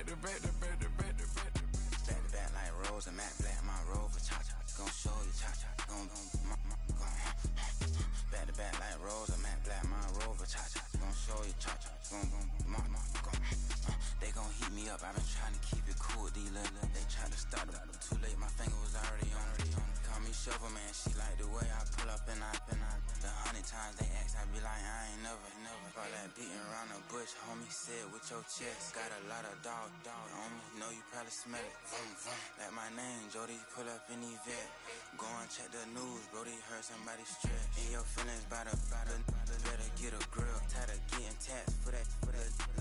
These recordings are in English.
back to back to back to back to back to back to back like Rose and Matt Black, my Rover, cha-cha, gon' show you, cha-cha, gon' back to back like Rose and Matt Black, my Rover, cha-cha, gon' show you, cha-cha, they gon' heat me up, I've been trying to keep it cool, they tried to start it, too late, my finger was already on it, call me Shovel Man, she like the way I pull up and I, the 100 times they ask, I be like, I ain't never, all that beating around the bush, homie, said with your chest, got a lot of dog on me, know you probably smell it, like my name, Jody, pull up in the vet, go and check the news, Brody heard somebody stretch, in your feelings by the, better get a grill, tired of getting taxed for that,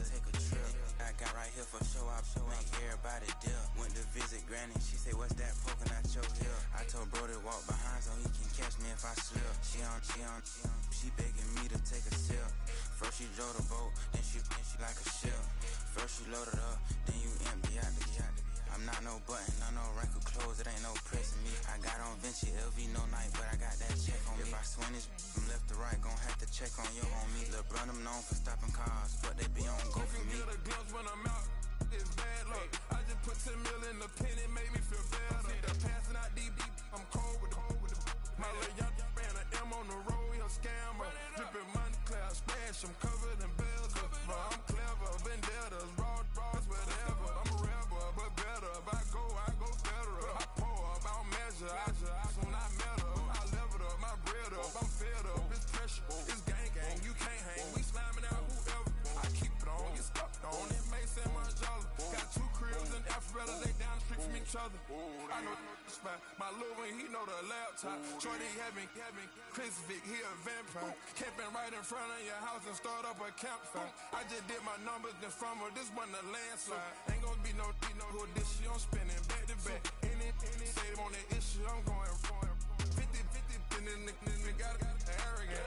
take a trip, I got right here for show up, make everybody deal, went to visit Granny, she say, what's that poking out your heel, I told Brody walk behind so he can catch me if I slip, she begging me to take a sip, first she drove the boat, then she like a ship, first you load it up, then you empty out the I'm not no button, I know rank of clothes, it ain't no pressing me. I got on Vinci, LV, no night, but I got that check on me. If I swing this from left to right, gon' have to check on your homie. Lil' Brun, I'm known for stopping cars, but they be on go for me. Get a glimpse when I'm out, it's bad luck. I just put 10 mil in the pen, it made me feel better. The passing out deep, I'm cold with the my little young ran an M on the road, he a scammer. Drippin' money, cloud splash, I'm covered in bells. I'm clever, vendettas, raw, whatever. I'm a rebel, but better. If I go better. I pour up, I don't measure. I soon I met her. I leveled up, my bread up. I'm fed up, it's pressure. It's gang, you can't hang. We slamming out whoever. I keep it on, get stuck on. It may say Margiela. Got 2 cribs in Alpharetta, they down the street from each other. I know the spot. My little one, he know the laptop. Shorty having Chris Vick, he a vampire. Camping right in front of your house and start up a campfire. I just did my numbers in front of this one, the landslide. Ain't gonna be no Go this shit, I'm spinning back to back. Any save on that issue, I'm going 50-50, and then nigga got arrogant.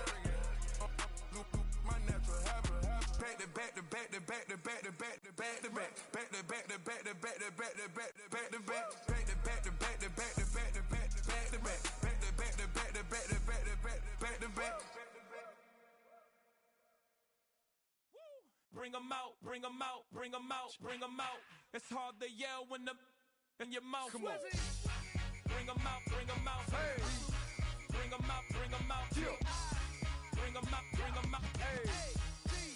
My natural habit. Back to back to back to back to back to back to back to back. Back to back to back to back to back to back to back to back. Back to back to back to back to back to back to back to back. Back to back to back to back to back to back to back. Bring 'em out, bring 'em out, bring 'em out, bring 'em out. It's hard to yell when the in your mouth. Come on. Bring 'em out, bring 'em out. Hey. Bring 'em out, bring 'em out. Yeah. Bring 'em out, bring 'em out. Hey.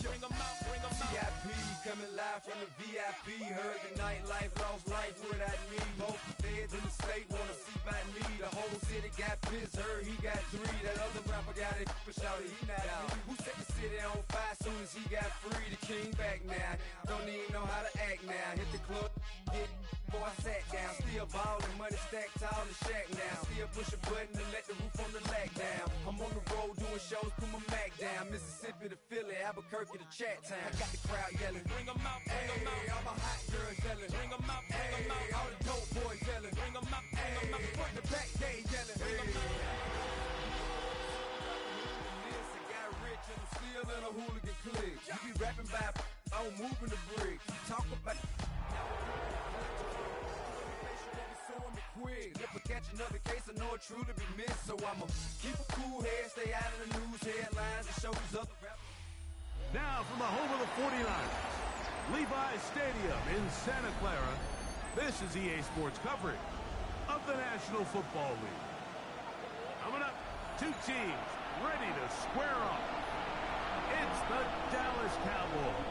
Bring 'em out, bring 'em out. VIP coming live from the VIP. Heard the nightlife, lost life without me. Both feds in the state wanna see by me. The whole city got pissed, heard he got 3. That other rapper got it, but shouted he not out. Who set the city on fire soon as he got free? The king back now, don't even know how to act now. Hit the club, get boy I sat down. Still ballin', money stacked tall in shack now. Still push a button and let the roof on the lag down. I'm on the road doing shows, put my Mac down. Mississippi to Philly, Albuquerque to Chat Town. I got the crowd yelling, bring 'em out, bring 'em out. All my hot girls yelling, bring 'em out, bring 'em out. All the dope boys yelling, bring 'em out, bring 'em out. Front to back, they yelling, bring 'em out. I got rich and I'm still in a hooligan clique. You be rapping by I'm moving the bricks. You talk about quick. Never catch another case, I know it truly be missed. So I'ma keep a cool head, stay out of the news headlines, and show these other rappers. Now from the home of the 49ers, Levi's Stadium in Santa Clara, this is EA Sports coverage of the National Football League. Coming up, two teams ready to square off. It's the Dallas Cowboys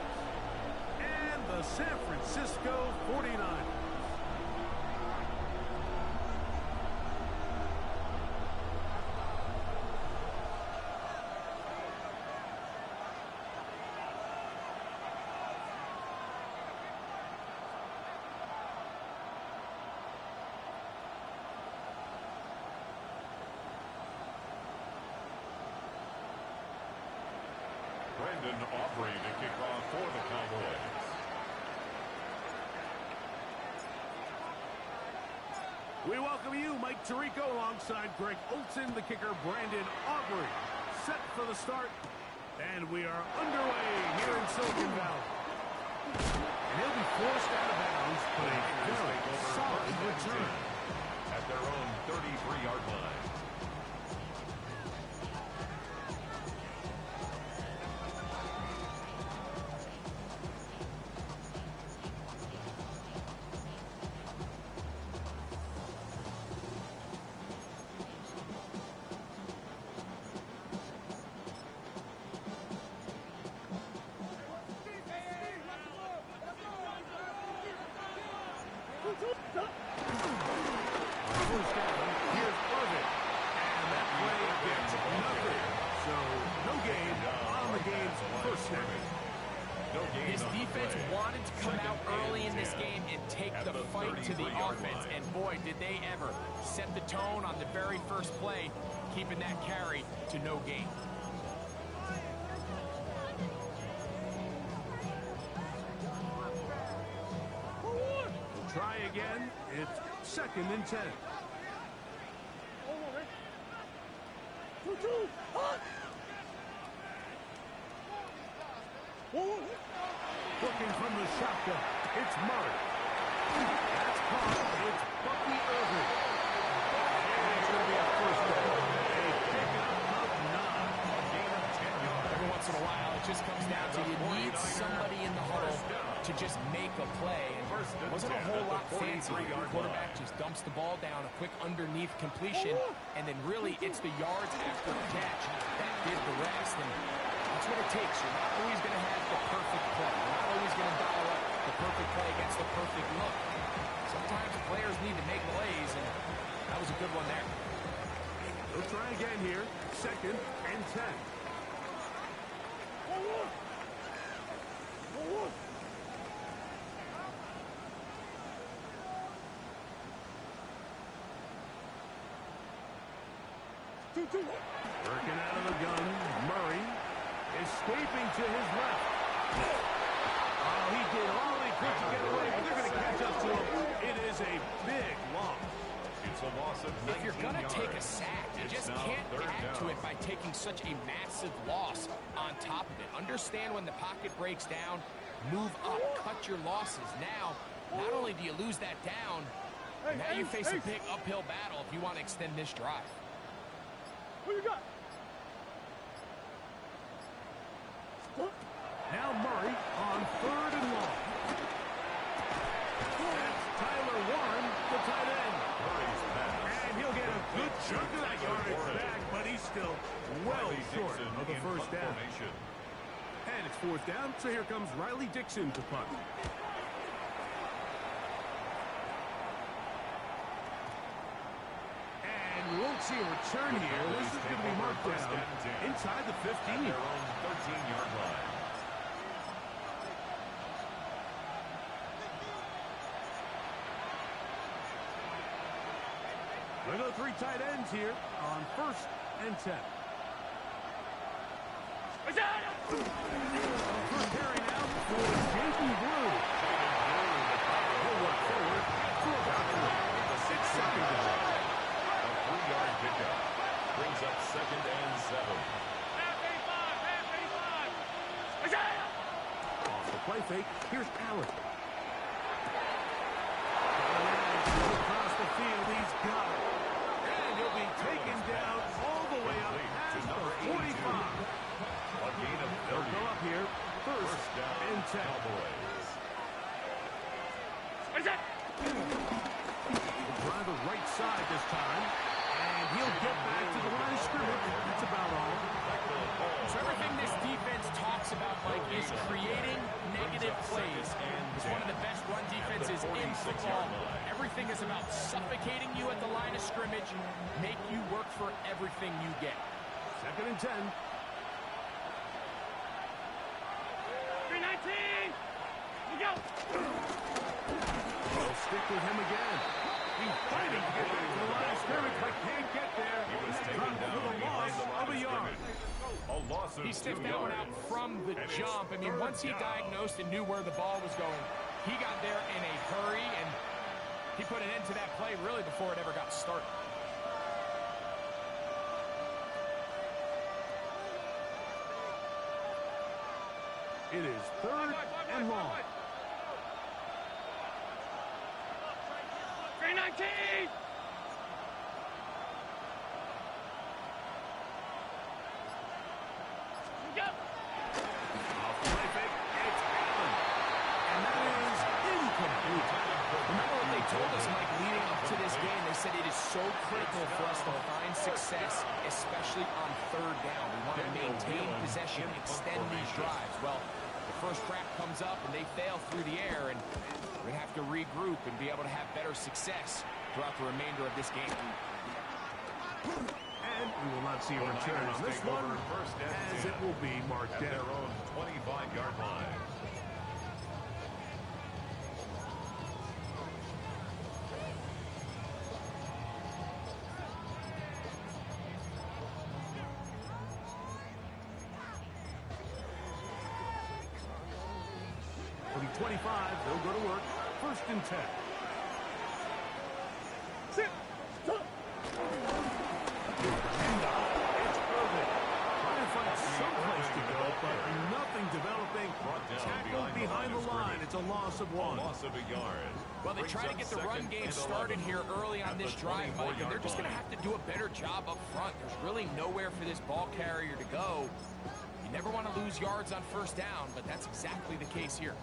and the San Francisco 49ers. Brandon Aubrey to kick off for the Cowboys. We welcome you, Mike Tirico, alongside Greg Olson, the kicker, Brandon Aubrey, set for the start. And we are underway here in Silicon Valley. And he'll be forced out of bounds, but a very solid return. At their own 33-yard line. This defense wanted to come out early in this game and take the fight to the offense, and boy, did they ever set the tone on the very first play, keeping that carry to no gain. We'll try again. It's 2nd and 10. Looking from the shotgun, it's Murray. That's caught. It's Bucky Irving. And it's going to be a first down. A pickup of 9. Gain of 10 yards. Every once in a while, it just comes down to you need somebody in the huddle to just make a play. And wasn't a whole lot fancy. The quarterback just dumps the ball down, a quick underneath completion, and then really it's the yards after the catch that did the rest. And that's what it takes. You're not always going to have the perfect play. You're not always going to dial up the perfect play against the perfect look. Sometimes players need to make plays, and that was a good one there. We'll try again here. 2nd and 10. Working out of the gun, Murray escaping to his left. Oh, he did all he quick to get away, but they're going to catch up to him. It is a big loss. It's a loss of 19 If you're going to yards. take a sack, you just can't add to it by taking such a massive loss on top of it. Understand when the pocket breaks down, move up, cut your losses. Now, not only do you lose that down, now you face a big uphill battle if you want to extend this drive. Who you got? Now Murray on 3rd and long. That's Tyler Warren, the tight end. Murray's pass. And he'll get a good chunk of that yardage back, but he's still well short of the first down. Formation. And it's 4th down, so here comes Riley Dixon to punt. And we won't see a return here. This is going to be marked down inside the 15. Their own 13-yard line. We're going to 3 tight ends here on 1st and 10. First carry now for Jason Blue. He'll work forward for about 6 seconds. A 3-yard pickup brings up 2nd and 7. Off the play fake, here's Allen. Across the field, he's got it. And he'll be taken down all the way up past the 45. A gain of They'll 30. go up here, 1st down, and 10. Cowboys. He'll drive the right side this time, and he'll get back to the line of scrimmage. That's about all. So everything this defense talks about, Mike, is creating negative plays. It's one of the best run defenses in football. Everything is about suffocating you at the line of scrimmage, make you work for everything you get. 2nd and 10. 319! You go! They'll stick with him again. He's fighting to get back to the line of scrimmage, but can't get there. He was taken Dropped down for the behind loss the line of a yard. A loss of He 2 sniffed that one out yards. from the And it's jump. I mean, 3rd once he down. diagnosed and knew where the ball was going, he got there in a hurry, and he put an end to that play really before it ever got started. It is 3rd and long. 319! You go! Off the play fake, it's Allen. And that is incomplete. Remember what they told us, Mike, leading up to this game? They said it is so critical for us to find success, especially on 3rd down. We want to maintain possession, extend these drives. Well, the first crack comes up and they fail through the air, and we have to regroup and be able to have better success throughout the remainder of this game. And we will not see a return on this one, as it will be marked At their down. own 25-yard line. It'll be 25. They'll go to work. 1st and 10. Sit! Stop! It's Irvin. Trying to find someplace to go, but nothing developing. Tackled behind the line. It's a loss of 1. Loss of a yard. Well, they try to get the run game started here early on this drive, Mike, and they're just going to have to do a better job up front. There's really nowhere for this ball carrier to go. You never want to lose yards on 1st down, but that's exactly the case here.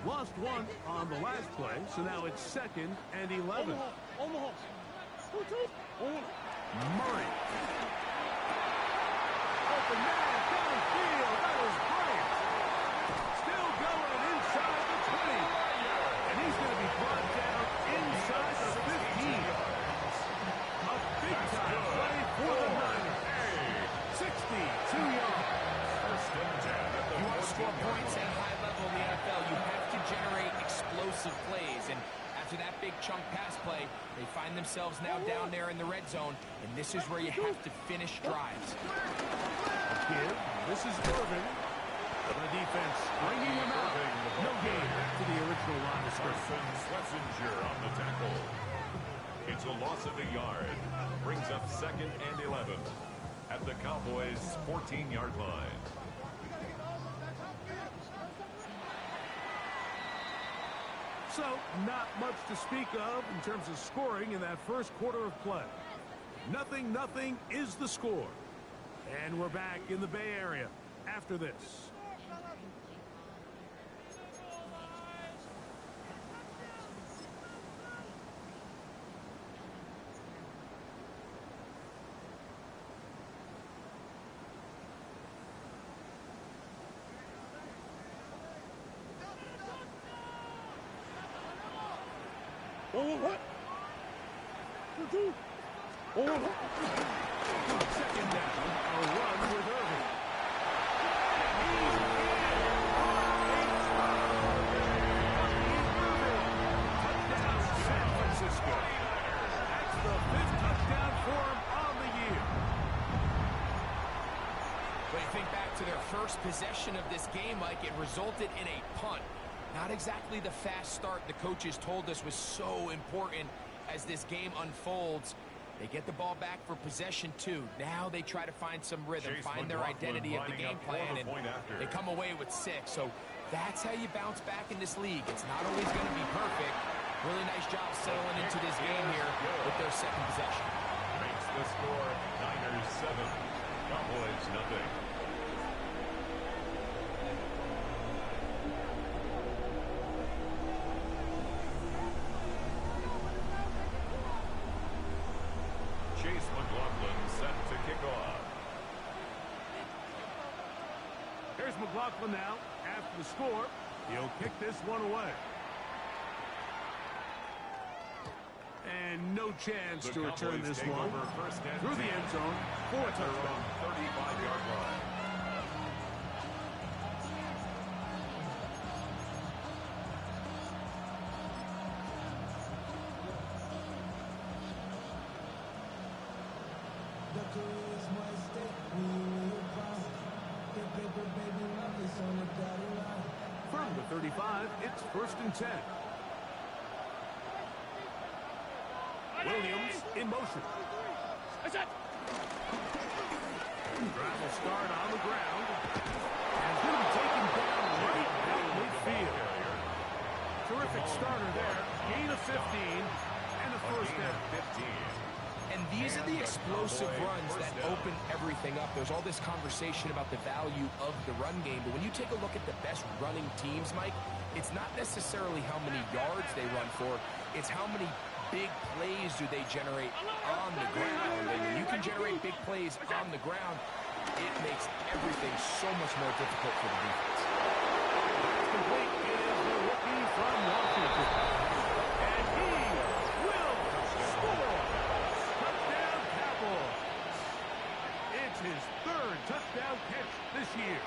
Lost 1 on the last play, so now it's 2nd and 11. Omaha! 2-2! Murray. Open man downfield. That was great. Still going inside the 20. And he's going to be brought down inside the 15. A big-time play for the Niners. 62 yards. You want to score points at a high level in the NFL, you have to generate explosive plays. And after that big chunk pass play, they find themselves now down there in the red zone, and this is where you have to finish drives. Give. This is Irvin. The defense bringing him out. No gain to the original line of scrimmage. Schlesinger on the tackle. It's a loss of a yard. Brings up 2nd and 11 at the Cowboys' 14-yard line. So, not much to speak of in terms of scoring in that first quarter of play. 0-0 is the score. And we're back in the Bay Area after this. What? Second down, a run with Irving. Touchdown, San Francisco. That's the 5th touchdown for him on the year. When you think back to their first possession of this game, Mike, it resulted in a punt. Not exactly the fast start the coaches told us was so important as this game unfolds. They get the ball back for possession 2. Now they try to find some rhythm, find their identity of the game plan, and they come away with 6. So that's how you bounce back in this league. It's not always going to be perfect. Really nice job settling into this game here with their second possession. Makes the score Niners 7, Cowboys nothing. Chase McLaughlin set to kick off. Here's McLaughlin now. After the score, he'll kick this one away. And no chance to return this one through the end zone for a touchdown. 35-yard line. From the 35, it's 1st and 10. Williams in motion. Drive will start on the ground. And he's going to be taken down right at midfield. Terrific starter there. Gain of 15 and a first down. And these are the explosive runs that open everything up. There's all this conversation about the value of the run game, but when you take a look at the best running teams, Mike, it's not necessarily how many yards they run for, it's how many big plays do they generate on the ground. And when you can generate big plays on the ground, it makes everything so much more difficult for the defense. That's complete. It is the rookie from Washington. And he will score. Touchdown, Cowboys. It's his 3rd touchdown catch this year.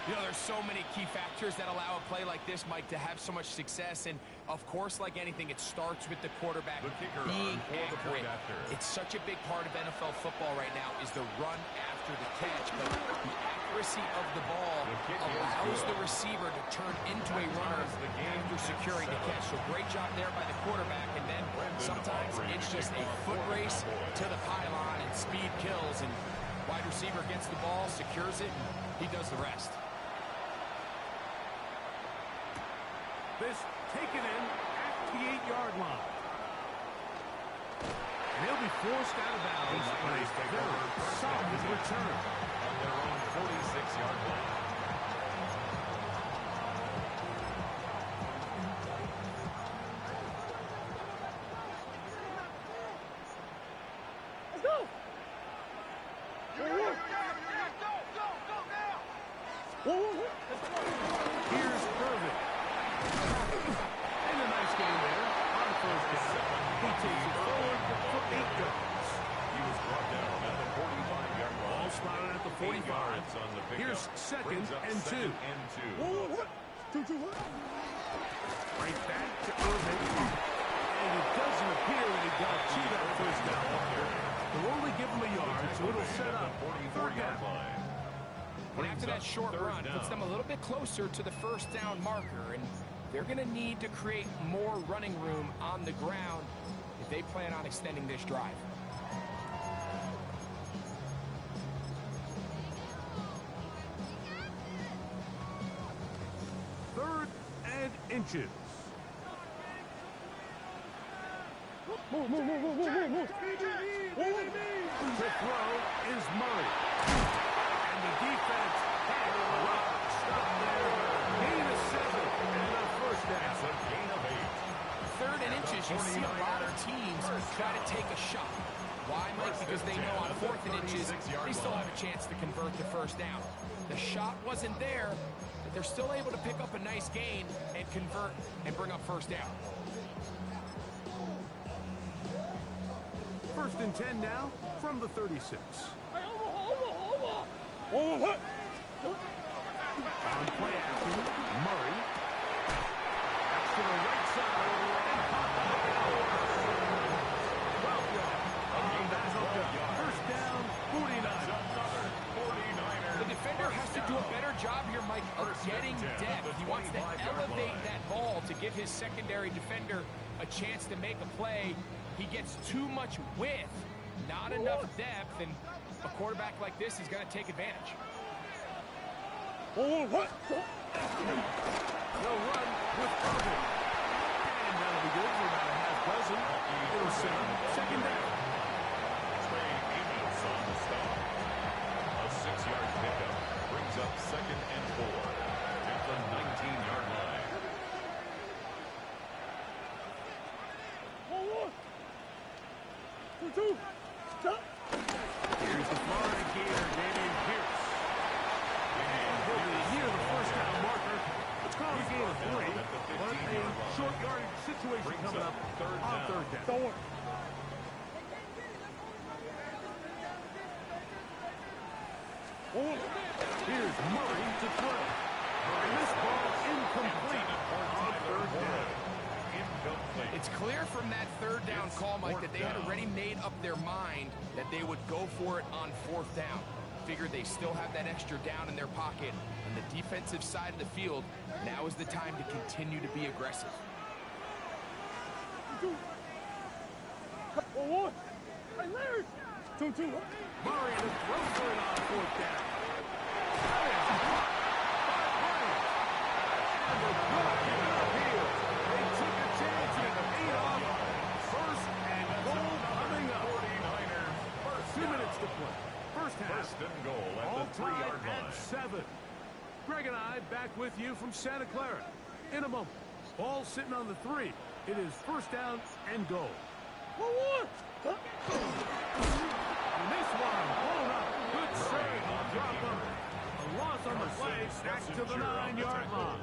You know, there's so many key factors that allow a play like this, Mike, to have so much success. And, of course, like anything, it starts with the quarterback being accurate. It's such a big part of NFL football right now is the run after the catch. But the accuracy of the ball allows the receiver to turn into a runner after securing the catch. So great job there by the quarterback. And then sometimes it's just a foot race to the pylon and speed kills. And wide receiver gets the ball, secures it, and he does the rest. This taken in at the 8-yard line. And he'll be forced out of bounds on a very solid return. On their own 46-yard line. Let's go! Here's Irving. And a nice game there on 1st down. He takes it forward for 8 yards. He was brought down at the 45-yard line. Ball spotted at the 45. On the Here's 2nd and 2. Right back to Irving. And it doesn't appear that he got to that 1st down here. They'll only give him a yard, so it'll set up 3rd down. And after that short run, puts them a little bit closer to the first down marker, and they're going to need to create more running room on the ground if they plan on extending this drive. Third and inches. Move. To throw is Murray. And the defense had a rough stop there. Gain of 7 and a first down. It's a gain of 8. Third and inches, you see a lot of teams try to take a shot. Why, Mike? Because they know on 4th and inches, they still have a chance to convert the first down. The shot wasn't there, but they're still able to pick up a nice gain and convert and bring up first down. First and 10 now from the 36. Oh, what? On play action, Murray. That's to the right side. And caught by Bowers. 12 yards. First down, 49. The defender has to do a better job here, Mike, of getting depth. He wants to elevate that ball to give his secondary defender a chance to make a play. He gets too much width, not enough depth, and a quarterback like this is going to take advantage. Oh, what? They'll run with Irvin. And that'll be good for about a half dozen. It'll set up second down. Trey Amos on the stop. A 6-yard pickup brings up 2nd and 4 at the 19-yard line. Stop. Here's the Florida Gator, Damian Pierce. And he'll be near the first down marker. Let's call it a gain of 3. But a short yardage situation coming up on third down. Don't worry. Here's Murray to throw. And this ball incomplete on third down. It's clear from that third down call, Mike, that they had already made up their mind that they would go for it on 4th down. Figured they still have that extra down in their pocket. On the defensive side of the field, now is the time to continue to be aggressive. Oh, hey, Larry. 2. Murray to throw for it on 4th down. First and goal at the 3-yard line. 7. Greg and I back with you from Santa Clara. In a moment, ball sitting on the 3. It is first down and goal. And this one blown up. Good save. Drop under. A loss on the play. Back to the 9-yard line.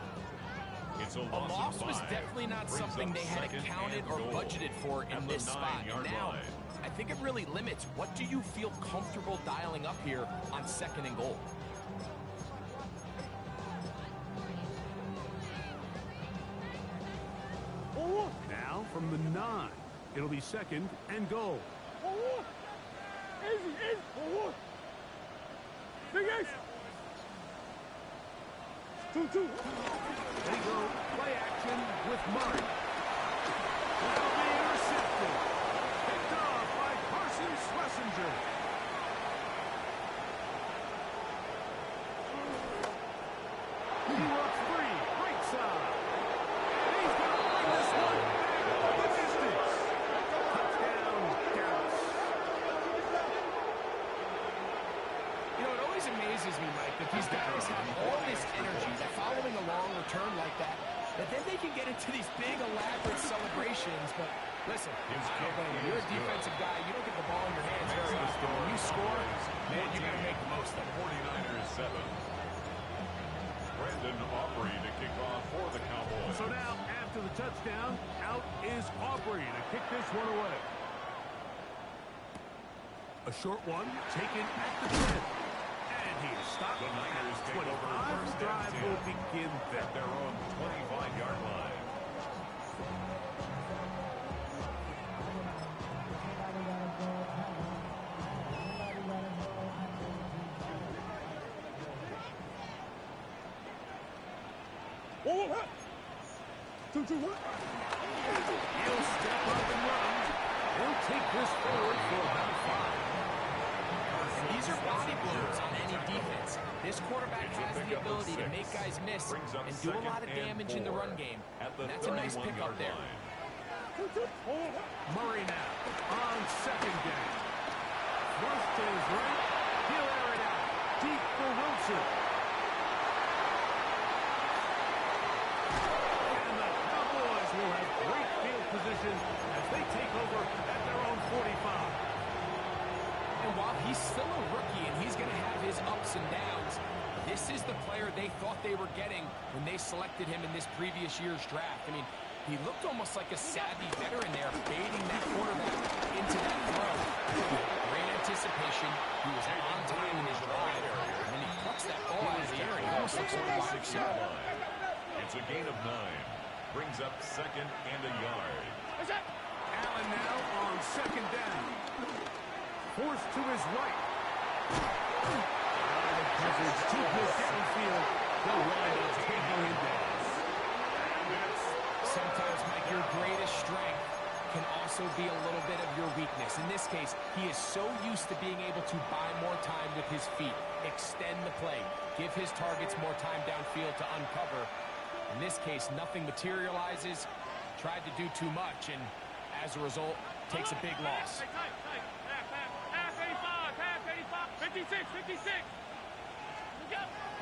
It's A loss was definitely not something they had accounted or budgeted for in this spot. And now, I think it really limits what do you feel comfortable dialing up here on 2nd and goal. Now from the 9, it'll be 2nd and goal. Easy. Big X. 2. They go play action with Murray. That'll be intercepted. Picked off by Carson Schlesinger. He works free, right side. And he's going to bring this one back the distance. Touchdown, Dallas. You know, it always amazes me, Mike, that these guys have all this energy that following a long return like that then they can get into these big, elaborate celebrations. But listen, when you're a defensive guy, you don't get the ball in your hands very often. When you score, man, you got to make the most of it. 49ers 7. Brandon Aubrey to kick off for the Cowboys. So now, after the touchdown, out is Aubrey to kick this one away. A short one taken at the 10. And he stopped. The Niners take over first drive and 10 will begin at their own 25-yard line. 1, hut. 2, 1. He'll step up and run. He'll take this forward for about 5. These are body blows on any defense. This quarterback has the ability to make guys miss and do a lot of damage in the run game. And that's a nice pickup there. Murray now on second down. Thrust to his right. He'll air it out. Deep for Wilson. And the Cowboys will have great field position as they take over at their own 45. And while he's still a rookie and he's going to have his ups and downs, this is the player they thought they were getting when they selected him in this previous year's draft. I mean, he looked almost like a savvy veteran there, baiting that quarterback into that throw. Great anticipation. He was on time in his drive. And then he plucks that ball out of the air. He almost looks like a wide receiver. It's a gain of 9. Brings up second and a yard. Allen now on second down. Forced to his right. Coverage too good downfield. They'll wind up taking him down. Sometimes, Mike, your greatest strength can also be a little bit of your weakness. In this case, he is so used to being able to buy more time with his feet, extend the play, give his targets more time downfield to uncover. In this case, nothing materializes, tried to do too much, and as a result, takes a big loss. Half 85, 56.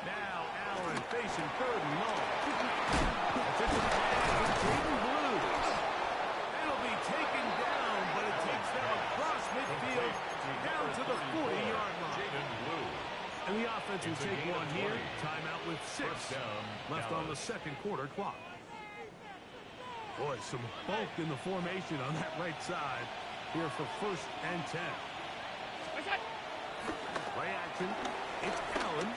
Now Allen facing third and long. Defensive pass from Jaden Blue. It'll be taken down, but it takes them across midfield down to the 40-yard line. And the offense will take one here. Timeout with 6 left on the second quarter clock. Boy, some bulk in the formation on that right side here for 1st and 10. Play action. It's Allen.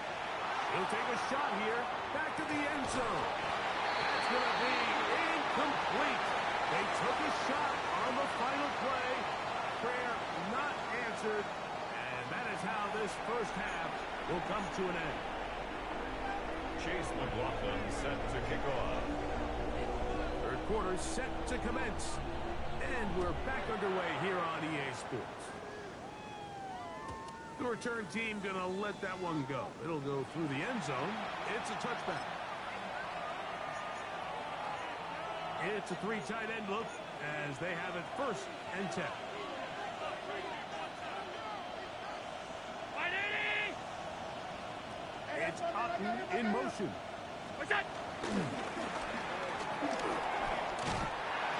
He'll take a shot here. Back to the end zone. That's going to be incomplete. They took a shot on the final play. Prayer not answered. And that is how this first half will come to an end. Chase McLaughlin set to kick off. Third quarter set to commence. And we're back underway here on EA Sports. The return team going to let that one go. It'll go through the end zone. It's a touchback. It's a 3 tight end look as they have it 1st and 10. It's Otten in motion. What's that?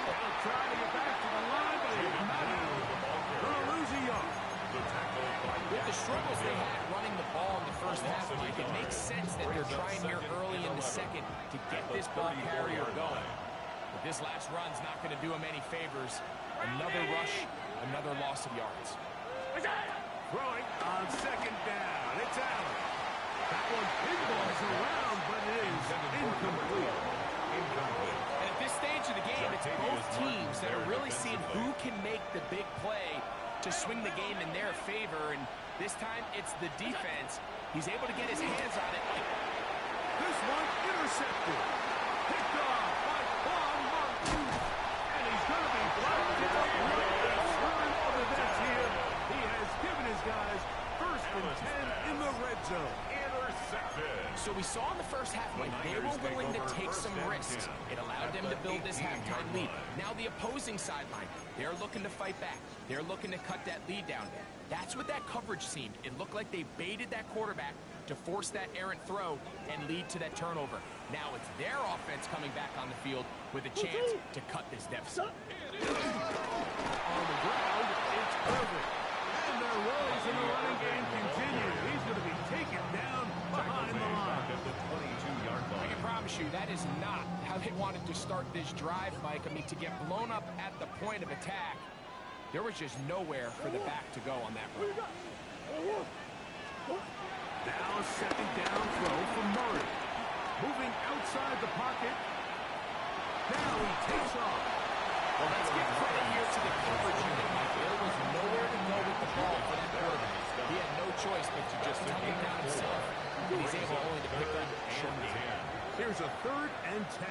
They'll try to get back to the line, but he's not out. Going to lose a yard. With the struggles they had running the ball in the first half, Mike, it makes sense that they're trying here early in the second to get this ball carrier going. But this last run's not going to do him any favors. Another rush, another loss of yards. Throwing on second down. It's Allen. That one pinballs around, but it is incomplete. And at this stage of the game, it's both teams that are really seeing who can make the big play to swing the game in their favor, and this time it's the defense. He's able to get his hands on it. This one intercepted. Picked off by Quan Martin. And he's going to be blocked down. Turn of events here. He has given his guys 1st and 10 in the red zone. So we saw in the first half, Mike, they were willing to take some risks. It allowed them to build this halftime lead. Now the opposing sideline, they're looking to fight back. They're looking to cut that lead down. That's what that coverage seemed. It looked like they baited that quarterback to force that errant throw and lead to that turnover. Now it's their offense coming back on the field with a chance to cut this deficit. On the ground, it's perfect. And their woes in the running game continue. He's going to be taken down behind the line. I can promise you that is not how they wanted to start this drive, Mike. I mean, to get blown up at the point of attack, there was just nowhere for the back to go on that run. Now second down throw from Murray. Moving outside the pocket. Now he takes off. Well, let's give credit here to the coverage unit, Mike. There was nowhere to go with the ball for that quarterback. He had no choice but to just tuck it down himself. And he's able only to pick up and gain. Here's a 3rd and 10.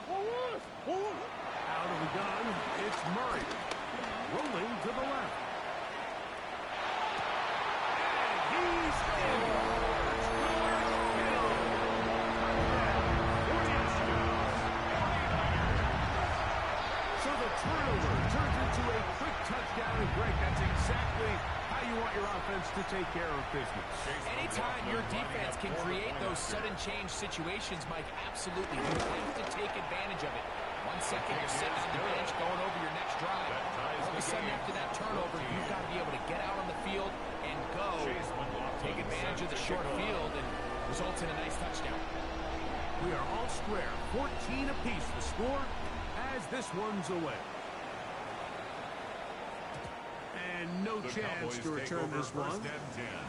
Out of the gun, it's Murray. Rolling to the left. And he's in. So the turnover turns into a quick touchdown. And Greg, that's exactly how you want your offense to take care of business. Anytime your defense can create those sudden change situations, Mike, absolutely. You have to take advantage of it. 1 second, you're sitting on the bench going over your next drive. All of a sudden, after that turnover, you've got to be able to get out on the field and go. Take advantage of the short field and results in a nice touchdown. We are all square. 14 apiece the score as this one's away. And no chance to return this one.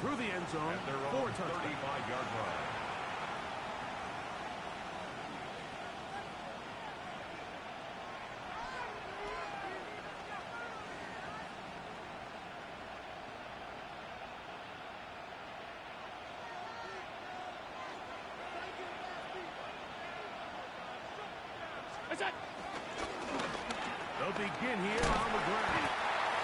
Through the end zone for a touchdown. 35-yard line. They'll begin here on the ground.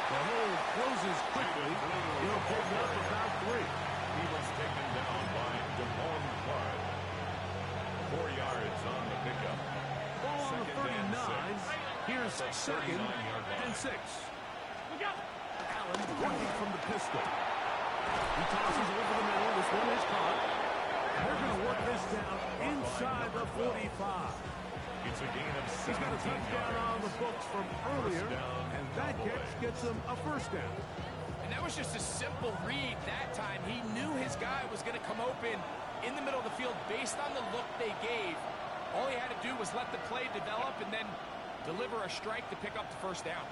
The hole closes quickly. He'll pick up about 3. He was taken down by Devon Clark. 4 yards on the pickup. Ball on the 39. Here's 2nd and 6. Allen working from the pistol. He tosses over the middle. This one is caught. They're going to work this down inside the 45. It's a gain of 17 He's got a touchdown on the books from earlier, and that catch gets him a 1st down. And that was just a simple read that time. He knew his guy was going to come open in the middle of the field based on the look they gave. All he had to do was let the play develop and then deliver a strike to pick up the 1st down.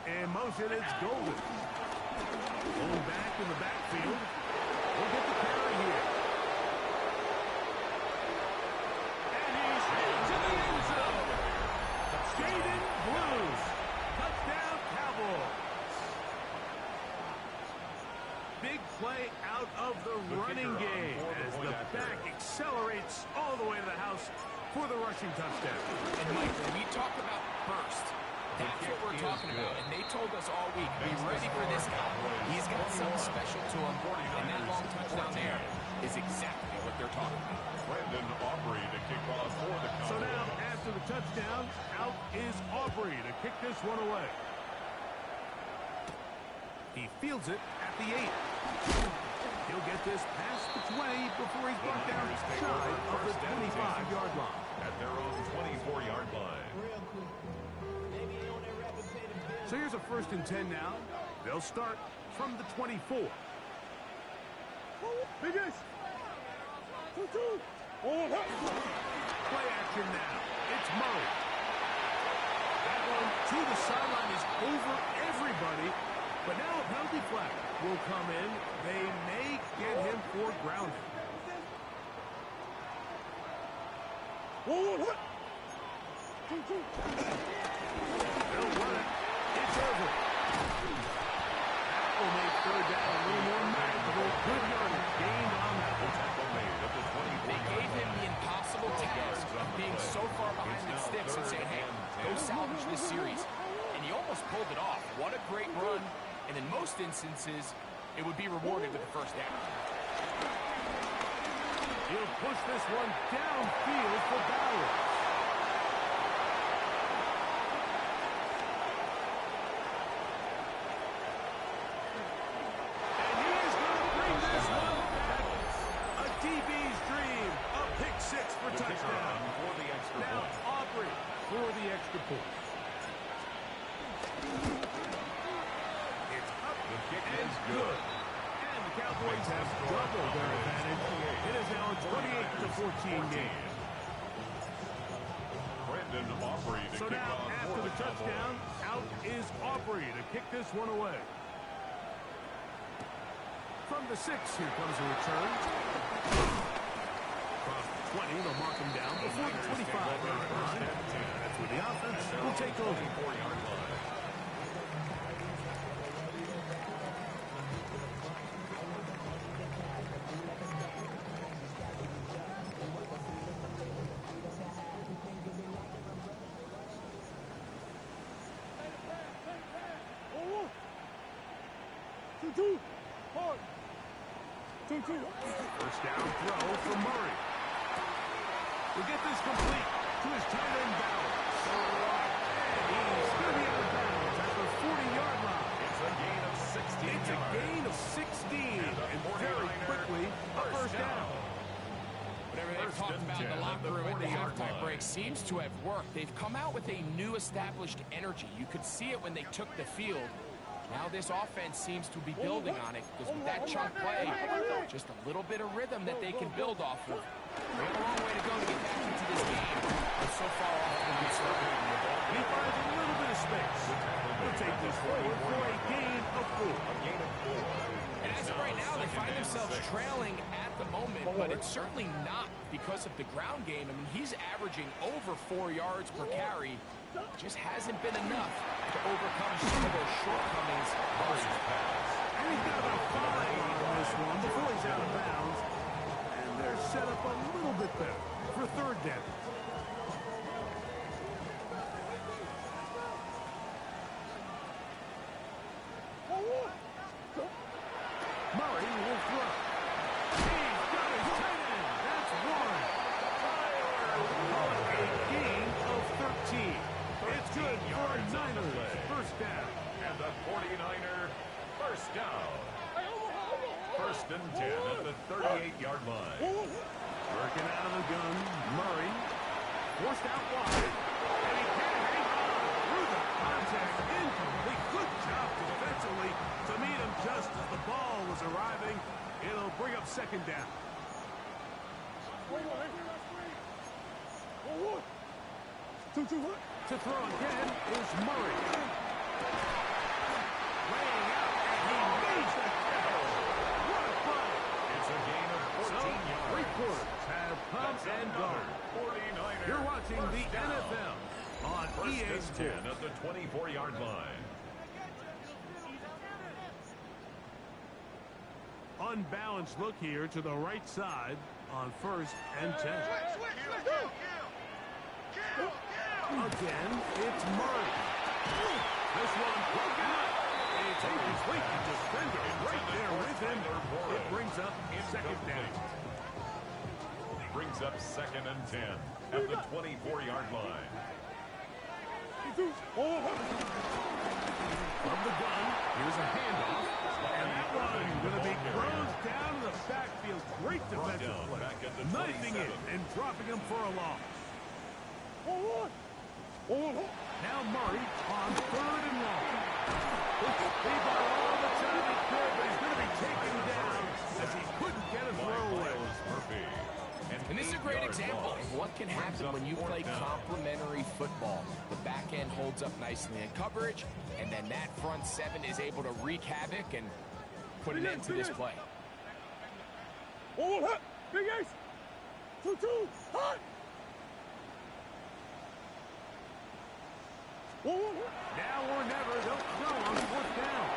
In motion, it's Golden. Going back in the backfield. We'll get the carry here. And he's into the end zone. Jaden Blues. Touchdown, Cowboys. Big play out of the running game as the back accelerates all the way to the house for the rushing touchdown. And Mike, when we talk about burst, that's what we're talking about. And they told us all week, be ready for this guy. He's got something special to him. And that long touchdown there is exactly what they're talking about. Brandon Aubrey to kick off for the Cowboys. So now, after the touchdown, out is Aubrey to kick this one away. He fields it at the 8. He'll get this past the 20 before he's brought down shy of the 25-yard line. At their own 24-yard line. So here's a 1st and 10 now. They'll start from the 24. Biggest. 2-2. Play action now. It's Murray. That one to the sideline is over everybody. But now a penalty flag will come in. They may get him for grounding. They'll run it. It's over. That will make 3rd down a little more manageable. Good yardage gained on that one. They gave him the impossible task of being so far behind the sticks and saying, hey, go salvage this series. And he almost pulled it off. What a great run. And in most instances, it would be rewarded with the 1st down. He'll push this one downfield for Bowers. And he is going to bring this one back. A DB's dream. A pick 6 for touchdown. Now Aubrey for the extra point. It's up and good. And the Cowboys have doubled their advantage. It is now a 28-14 game. Brandon Aubrey to So kick now, off after for the touchdown, out is Aubrey to kick this one away. From the 6, here comes a return. Across the 20, they'll mark him down before the 25-yard line. That's where the offense will take over. 4-yard line. First down throw for Murray. We'll get this complete to his tight end Bowers. And he's going to be out of bounds at the 40-yard line. It's a gain of 16 It's a gain of 16, and very quickly, a first down. Whatever they've talked about in the locker room at the halftime break seems to have worked. They've come out with a new established energy. You could see it when they took the field. Now this offense seems to be building on it because with that chunk play, just a little bit of rhythm that they can build off of. They have a long way to go to get back into this game, but so far off to a good start. He finds a little bit of space. He'll take this forward for a gain of 4. And as of right now, they find themselves trailing at the moment, but it's certainly not because of the ground game. I mean, he's averaging over 4 yards per carry. Just hasn't been enough to overcome some of those shortcomings. And he's got about 5 on this one before he's out of bounds. And they're set up a little bit better for third down. Murray will throw. He's got his tight end. That's one. A gain of 13. It's good for a Niners first down. And the 49er first down. First and 10 at the 38-yard line. Working out of the gun. Murray forced out wide. And he can't hang on through the contact. Incomplete. Good job defensively to meet him just as the ball was arriving. It'll bring up second down. To throw again is Murray. Laying out, and he needs the tackle. What a play. It's a gain of 14 yards. 3 quarters have come and gone. 49er. You're watching the First down. NFL on First EA and 10 Sports. at the 24-yard line. Unbalanced look here to the right side on first and 10. Again, it's Murray. This one broken up. It's incomplete. The defender right there with him. It brings up second down. Brings up second and 10 at the 24-yard line. From the gun, here's a handoff. And that one going to be thrown down in the backfield. Great defensive play. Knifing it and dropping him for a loss. Now Murray on third and long. He got all the time he could, but he's going to be taken down as he couldn't get a throw away. And this is a great example of what can happen when you play complementary football. The back end holds up nicely in coverage, and then that front seven is able to wreak havoc and put an end to this play. Big Ace! 2-2! Hot! Now or never, they'll throw on fourth down.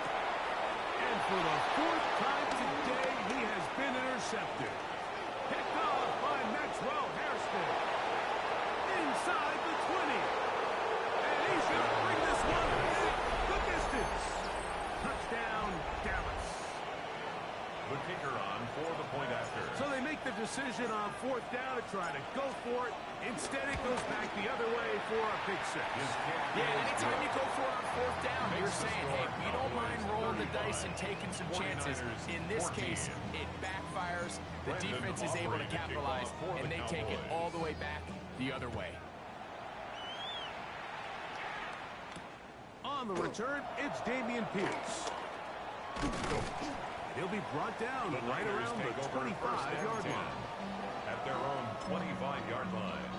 And for the 4th time today, he has been intercepted. Picked off by Maxwell Hairston. Inside the 20. And he's going to bring this one the distance. Touchdown, Dallas. The kicker on for the point after. So they make the decision on fourth down to try to go for it. Instead, it goes back the other way for a big 6. Yeah, anytime you go for it on fourth down, you're saying, hey, we don't mind rolling the dice and taking some chances. In this case, it backfires. The defense is able to capitalize, and they take it all the way back the other way. On the return, it's Dameon Pierce. He'll be brought down right around the 25-yard line. At their own 25-yard line.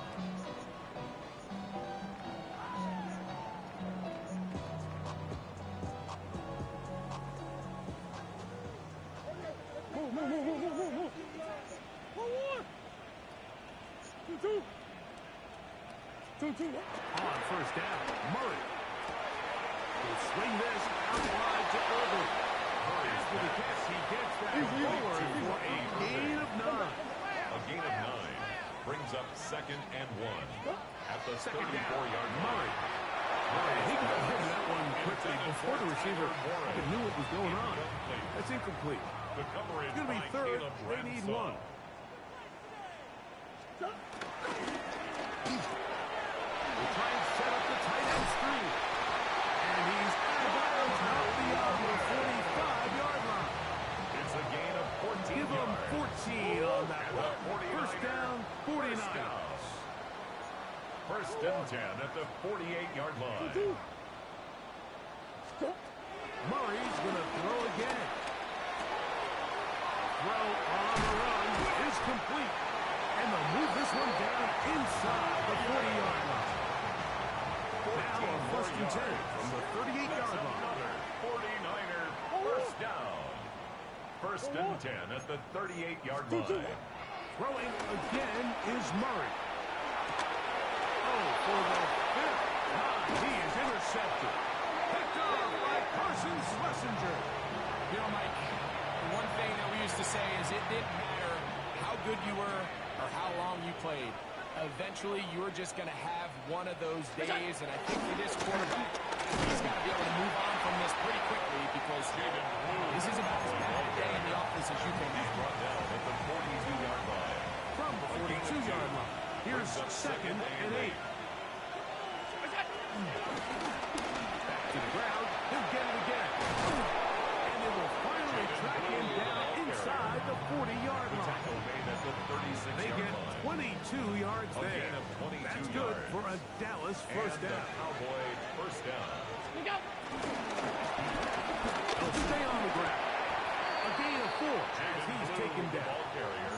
On first down, Murray will swing this out wide to Irvin. After the catch, he gets that forward for a gain of 9. A gain of 9 brings up second and 1 at the 34-yard line. Murray And he got hit that one quickly before the receiver even knew what was going on. That's incomplete. The coverage It's going to be by third. Caleb They need Bradshaw. one. We'll try and set up the tight end screen. And he's out of bounds out beyond the 45-yard line. It's a gain of 14 Give him yards. 14 on that one. First down, 49. First down. First and 10 at the 48-yard line. Murray's going to throw again. Throw on the run is complete. And they'll move this one down inside the 40-yard line. Now on first and 10 from the 38-yard line. Another 49er first down. First and 10 at the 38-yard line. Throwing again is Murray. Oh, for the fifth time, he is intercepted. Picked off by Carson Schlesinger. You know, Mike, the one thing that we used to say is it didn't matter how good you were or how long you played. Eventually, you're just going to have one of those days, and I think for this quarterback, he's got to be able to move on from this pretty quickly because this is about as bad a day in the office as you can have. Brought down at the 42-yard line. From the 42-yard line. Here's second and 8. Back to the ground. He'll get it again. And they will finally track him down inside the 40-yard line. Tackle made at the 36-yard They get line. 22 yards A there. gain of 22 That's good yards. for a Dallas first And the down. Cowboy first down. They'll stay on the ground. A gain of 4 as he's taken down. Ball carrier.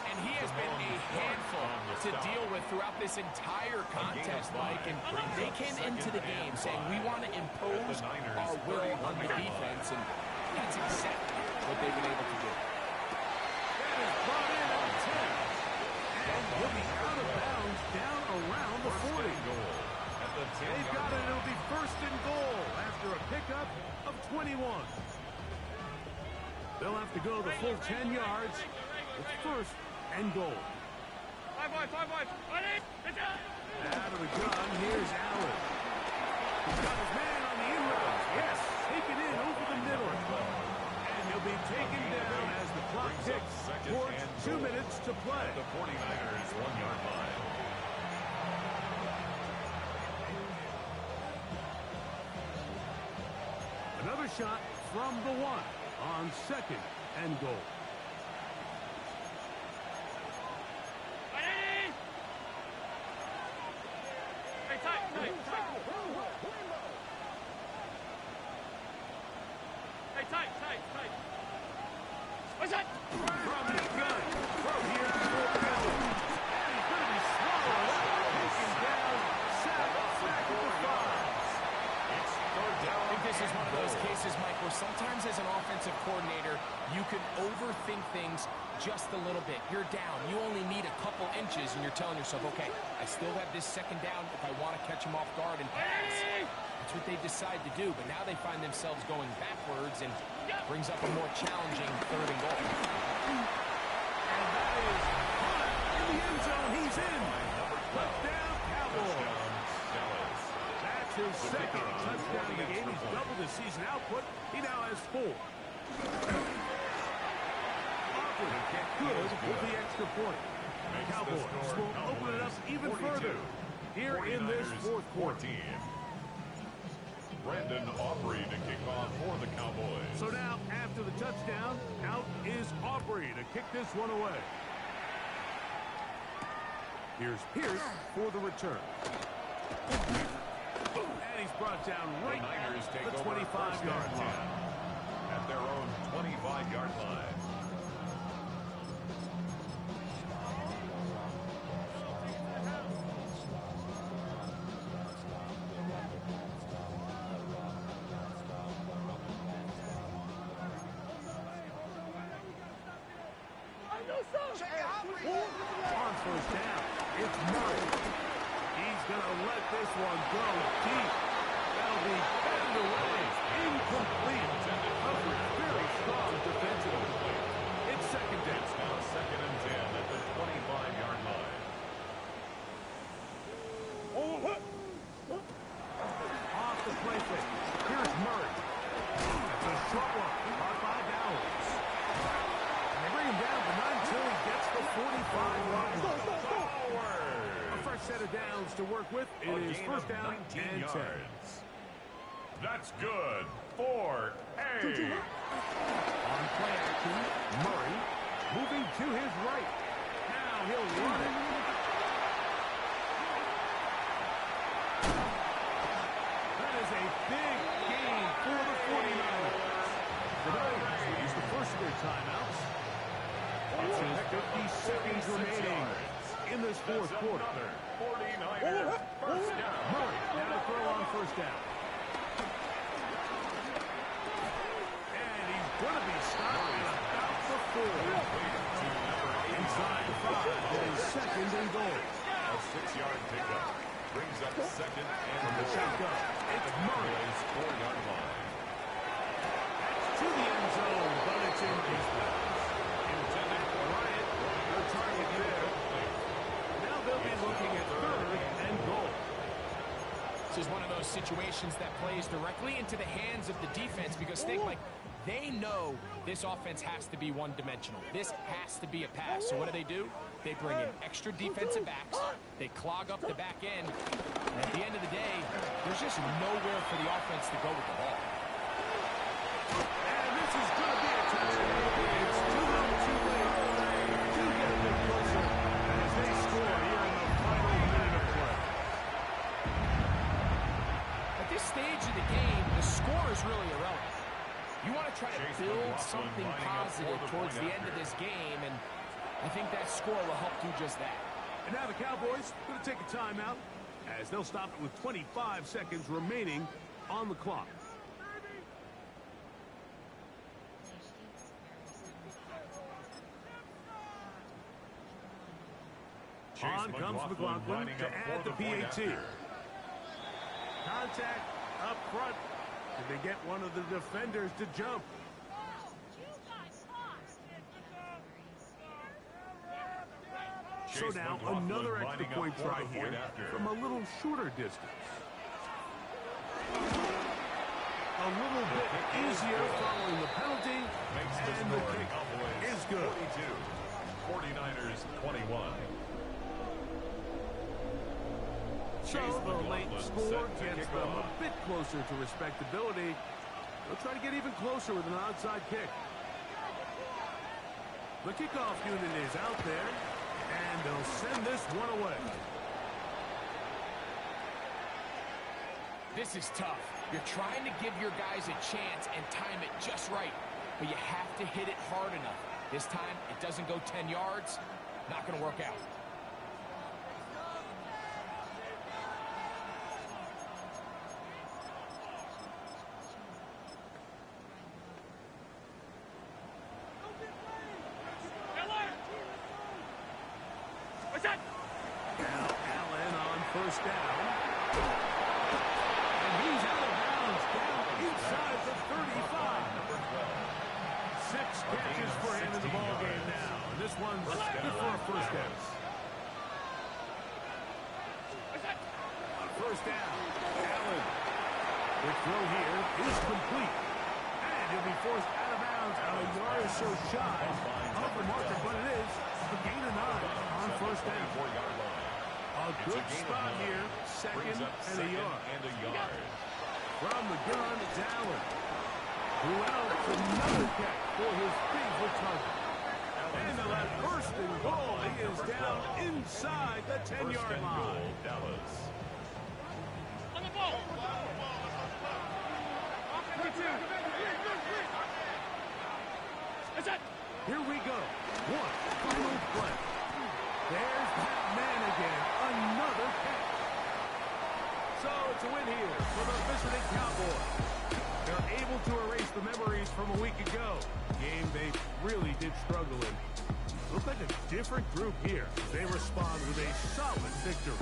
And he has been a handful to deal with throughout this entire contest, Mike. And they came into the game saying, we want to impose our will on the defense, and that's exactly what they've been able to do. That is brought in at 10. And he'll be out of bounds down around the 40. At the 10 They've got it. It'll be first and goal after a pickup of 21. They'll have to go the full 10 yards. It's first and goal. Out of the gun, here's Allen. He's got his man on the in route. Yes, taken in over the middle. And he'll be taken down as the clock ticks towards 2 minutes to play. The 49ers 1-yard line. Another shot from the 1 on second and goal. From the gun, throw here for Allen. And he's going to be swallowed up, taken down, sacked back at the 5. It's third down. I think this is one of those cases, Mike, where sometimes as an offensive coordinator, you can overthink things just a little bit. You're down. You only need a couple inches, and you're telling yourself, okay, I still have this second down if I want to catch him off guard and pass. That's what they decide to do, but now they find themselves going backwards and brings up a more challenging third and goal. And that is caught in the end zone. He's in. Touchdown, Cowboys. That's his second touchdown in the game. He's doubled his season output. He now has 4. Good with the extra point. Cowboys will open it up even further here in this fourth quarter. Brandon Aubrey to kick off for the Cowboys. So now, after the touchdown, out is Aubrey to kick this one away. Here's Pierce for the return. And he's brought down right The Niners take at the over 25-yard first and 10 line. at their own 25-yard line. On first down, it's Murray. He's going to let this one go deep. That'll be batted away. Incomplete. Coverage very strong defensively. It's second down. It's now second and 10 at the 25-yard line. downs to work with. It is first down and 10. Yards. That's good for A. On play action, Murray moving to his right. Now he'll run it. That is a big gain for the 49ers. The Niners use the first of their timeouts. It's just 50 seconds remaining in this fourth quarter. 49ers first down. Murray now to throw on first down. And he's going to be stopped at about the 4. Inside the 5, it is second and goal. A 6-yard pickup brings up second and From the shotgun, it's Murray's 4-yard line. That's to the end zone, but it's incomplete. Intended for Bryant, no target there. Now they'll be looking at third and goal. This is one of those situations that plays directly into the hands of the defense because think like they know this offense has to be one-dimensional. This has to be a pass. So what do? They bring in extra defensive backs. They clog up the back end. And at the end of the day, there's just nowhere for the offense to go with the ball. And this is going to be a touchdown. It's too little, too late. They do get a bit closer as they score here in the final minute of play. At this stage of the game, the score is really irrelevant. You want to try to build something positive towards the end of this game, and I think that score will help do just that. And now the Cowboys going to take a timeout as they'll stop it with 25 seconds remaining on the clock. On comes McLaughlin to add the PAT. Contact up front. Did they get one of the defenders to jump? So now another extra point try here from a little shorter distance. A little bit easier following the penalty, and the kick is good. 49ers 21. So the late score gets them a bit closer to respectability. They'll try to get even closer with an onside kick. The kickoff unit is out there, and they'll send this one away. This is tough. You're trying to give your guys a chance and time it just right, but you have to hit it hard enough. This time, it doesn't go 10 yards. Not going to work out. Now Allen on first down. And he's out of bounds down inside the 35. 6 catches for him in the ballgame now. And this one's good for a first down. On first down, Allen. The throw here is complete. And he'll be forced out of bounds on a yard or so shy of the marker, but it is a gain of 9 on first down. A good spot here, second and a yard. From the gun, it's Allen, who outs another catch for his favorite target. And that first and goal, he is down inside the 10-yard line. Dallas. On the ball. Here we go. One final play. There's that man again. Another catch. So it's a win here for the visiting Cowboys. They're able to erase the memories from a week ago. Game they really did struggle in. Looks like a different group here. They respond with a solid victory.